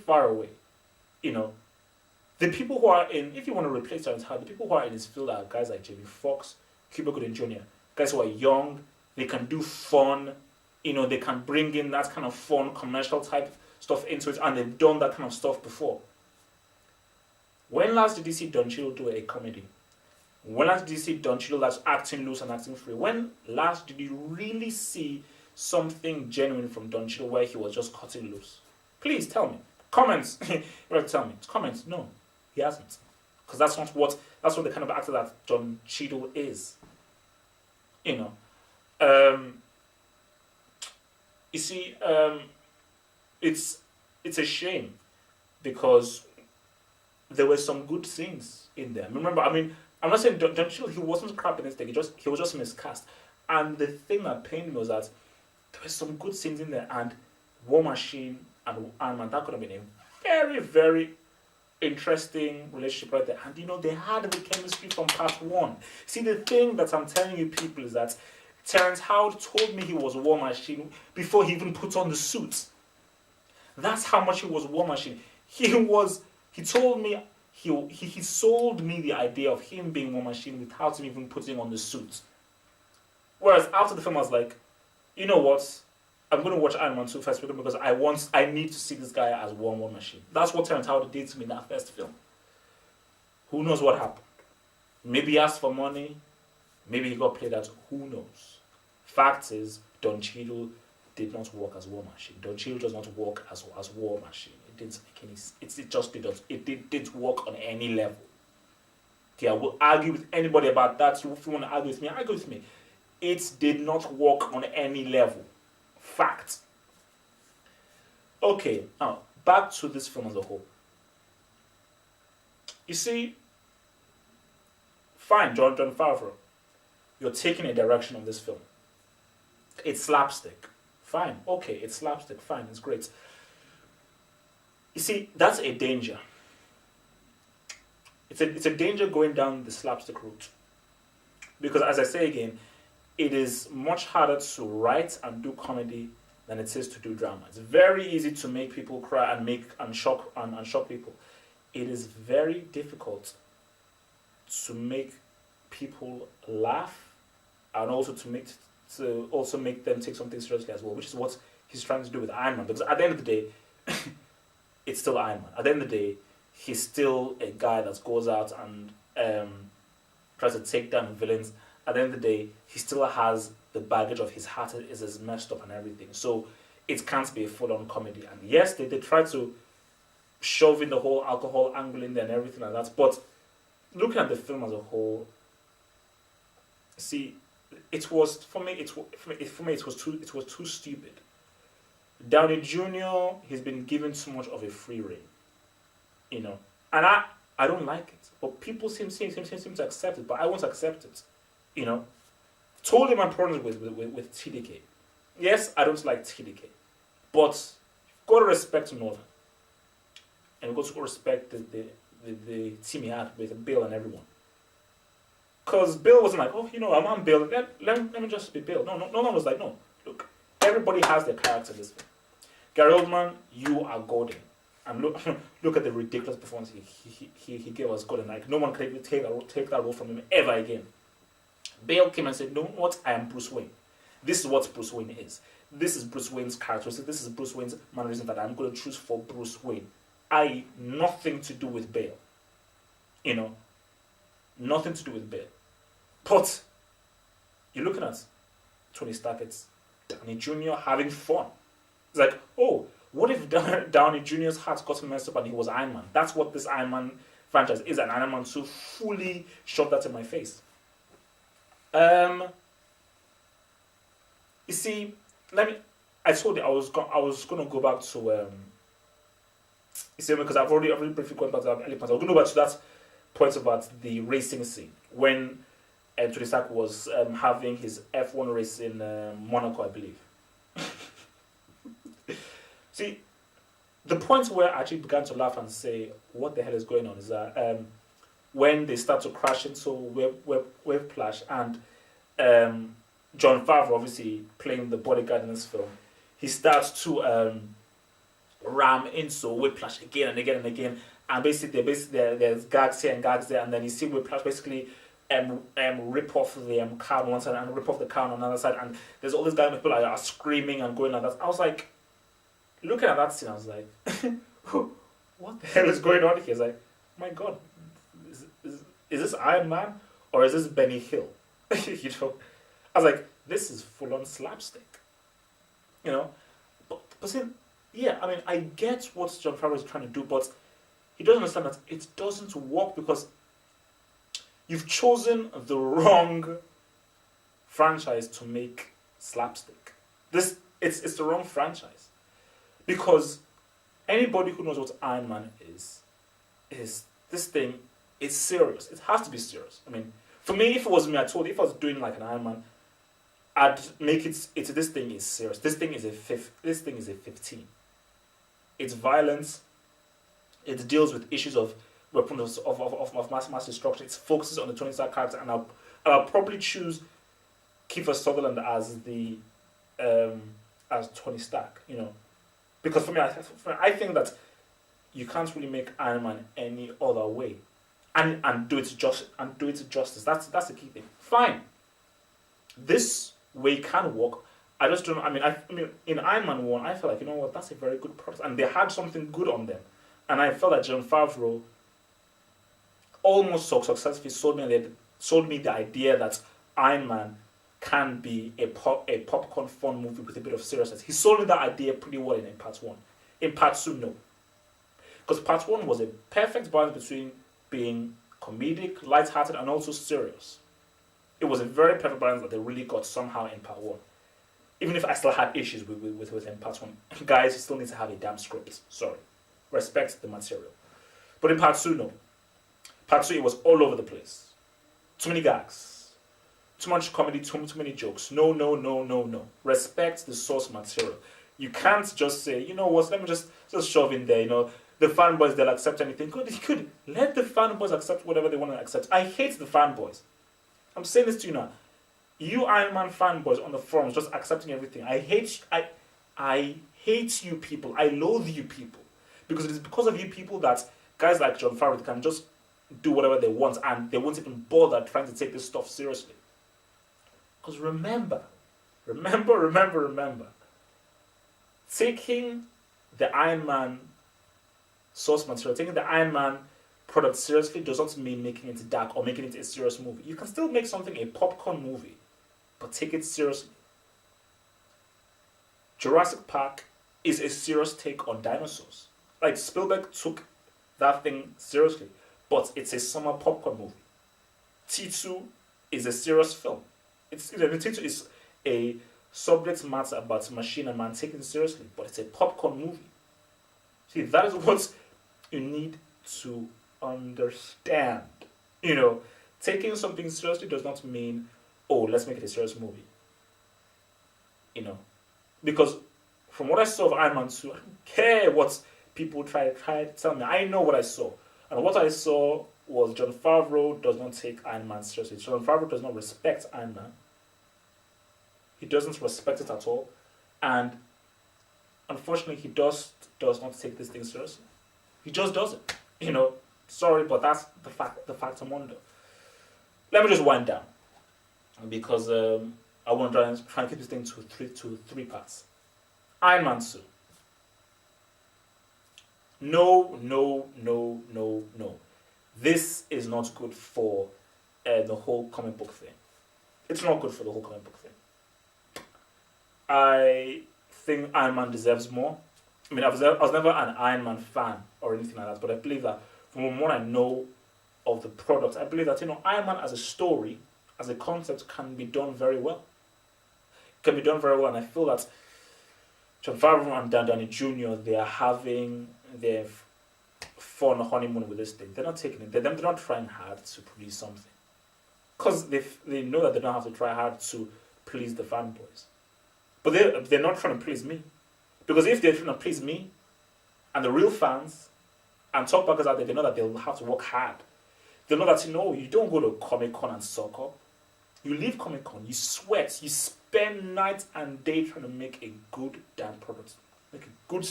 far away. You know, the people who are in, if you want to replace Terrence Howard, the people who are in his field are guys like Jamie Foxx, Cuba Gooding Jr., guys who are young, they can do fun, they can bring in that kind of fun commercial type stuff into it, and they've done that kind of stuff before. When last did you see Don Cheadle do a comedy? When last did you see Don Cheadle that's acting loose and acting free? When last did you really see something genuine from Don Cheadle where he was just cutting loose? Please tell me. Comments. You have to tell me. Comments. No, he hasn't. Because that's not the kind of actor that Don Cheadle is. You see, it's a shame because there were some good things in there. Remember, I'm not saying Don Cheadle, he wasn't crap in this thing. He was just miscast. And the thing that pained me was that there were some good things in there, and War Machine and Ant-Man, that could have been a very, very interesting relationship right there. And they had the chemistry from part one. See, the thing that I'm telling you people is that Terrence Howard told me he was War Machine before he even put on the suit. That's how much he was War Machine. He told me, he sold me the idea of him being War Machine without him even putting on the suit. Whereas after the film I was like, you know what? I'm going to watch Iron Man 2 first because I need to see this guy as War Machine. That's what Terrence Howard did to me in that first film. Who knows what happened? Maybe he asked for money. Maybe he got played out. Who knows? Fact is, Don Cheadle did not work as War Machine. Don Cheadle does not work as War Machine. It didn't make any. It just didn't. It didn't work on any level. Okay, I will argue with anybody about that. If you want to argue with me, argue with me. It did not work on any level. Fact. Okay, now back to this film as a whole. You see, fine, John Favreau, you're taking a direction of this film. It's slapstick. Fine, okay, it's slapstick, fine, it's great. You see, that's a danger. It's a danger going down the slapstick route. Because as I say again, it is much harder to write and do comedy than it is to do drama. It's very easy to make people cry and shock people. It is very difficult to make people laugh and also to make them take something seriously as well, which is what he's trying to do with Iron Man. Because at the end of the day, it's still Iron Man. At the end of the day, he's still a guy that goes out and tries to take down villains. At the end of the day, he still has the baggage of his heart is messed up and everything. So it can't be a full-on comedy. And yes, they try to shove in the whole alcohol angle in there and everything like that. But looking at the film as a whole, see, it was too stupid. Downey Jr. he's been given too much of a free rein, and I don't like it. But people seem to accept it, but I won't accept it. Totally my problems with TDK. Yes, I don't like TDK, but you've got to respect Northern, and you've got to respect the team he had with Bill and everyone. Because Bill wasn't like, I'm Bill. Let me just be Bill. No one was like, no. Look, everybody has their character in this film. Gary Oldman, you are Gordon. And look at the ridiculous performance he gave us Gordon. Like, no one could even take that role from him ever again. Bale came and said, no, what? I am Bruce Wayne. This is what Bruce Wayne is. This is Bruce Wayne's characteristic. This is Bruce Wayne's mannerism that I'm going to choose for Bruce Wayne. Nothing to do with Bale. Nothing to do with Bale. But you're looking at Tony Stark, it's Downey Jr. having fun. It's like, oh, what if Downey Jr.'s heart got messed up and he was Iron Man? That's what this Iron Man franchise is, and Iron Man 2 fully shoved that in my face. You see, I told you I was going to go back to, you see, because I've already briefly gone back to that early point. I was going to go back to that point about the racing scene when Tony Stark was having his F1 race in Monaco, I believe. See, the point where I actually began to laugh and say, what the hell is going on, is that when they start to crash into Whiplash and Jon Favreau, obviously playing the bodyguard in this film, he starts to ram into Whiplash again and again and again, and there's gags here and gags there, and then you see Whiplash basically rip off the car on one side and rip off the car on another side, and there's all these guys people are screaming and going like that. I was like, looking at that scene, I was like, what the hell is going on here? It's like, my God, is this Iron Man or is this Benny Hill? You know, I was like, this is full on slapstick. You know, but see, yeah, I mean, I get what Jon Favreau is trying to do, but he doesn't understand that it doesn't work because you've chosen the wrong franchise to make slapstick. It's the wrong franchise. Because anybody who knows what Iron Man is this thing is serious. It has to be serious. I mean, for me, if it was me, I told you, if I was doing like an Iron Man, I'd make it this thing is serious. This thing is a 15. It's violence. It deals with issues of weapons of mass destruction. It focuses on the Tony Stark character, and I'll probably choose Kiefer Sutherland as the as Tony Stark. You know, because for me, I think that you can't really make Iron Man any other way, and do it justice. That's the key thing. Fine, this way can work. I just don't. I mean, in Iron Man 1, I felt like, you know what, that's a very good product, and they had something good on them, and I felt that Jon Favreau almost so successfully sold me the idea that Iron Man can be a popcorn fun movie with a bit of seriousness. He sold me that idea pretty well in part 1. In part 2, no. Because part 1 was a perfect balance between being comedic, light-hearted, and also serious. It was a very perfect balance that they really got somehow in part 1. Even if I still had issues with in part 1. Guys, you still need to have a damn script. Sorry. Respect the material. But in part 2, no. Part 2, it was all over the place. Too many gags. Too much comedy, too many jokes. No. Respect the source material. You can't just say, you know what, let me just shove in there, you know, the fanboys, they'll accept anything. Good. Let the fanboys accept whatever they want to accept. I hate the fanboys. I'm saying this to you now. You Iron Man fanboys on the forums just accepting everything. I hate you people. I loathe you people. Because it is because of you people that guys like Jon Favreau can just do whatever they want and they won't even bother trying to take this stuff seriously. Because remember, taking the Iron Man source material, taking the Iron Man product seriously does not mean making it dark or making it a serious movie. You can still make something a popcorn movie, but take it seriously. Jurassic Park is a serious take on dinosaurs. Like, Spielberg took that thing seriously, but it's a summer popcorn movie. T2 is a serious film. T2 is a subject matter about machine and man taken seriously, but it's a popcorn movie. See, that is what you need to understand. You know, taking something seriously does not mean, oh, let's make it a serious movie. You know, because from what I saw of Iron Man 2, I don't care what people try to tell me. I know what I saw. And what I saw was Jon Favreau does not take Iron Man seriously. Jon Favreau does not respect Iron Man. He doesn't respect it at all. And unfortunately, he does not take this thing seriously. He just doesn't. You know, sorry, but that's the fact I'm under. Let me just wind down. Because I want to try and keep this thing to three parts. Iron Man 2. No. This is not good for the whole comic book thing. It's not good for the whole comic book thing. I think Iron Man deserves more. I mean, I was never an Iron Man fan or anything like that, but I believe that from what I know of the product, I believe that, you know, Iron Man as a story, as a concept, can be done very well. It can be done very well, and I feel that Jon Favreau and Downey Jr., they are having their fun honeymoon with this thing. They're not taking it. They're not trying hard to produce something, because they know that they don't have to try hard to please the fanboys. But they're not trying to please me, because if they're trying to please me and the real fans and talkbackers out there, they know that they'll have to work hard. They know that, you know, you don't go to Comic-Con and suck up. You leave Comic-Con, you sweat, you spend night and day trying to make a good damn product, make a good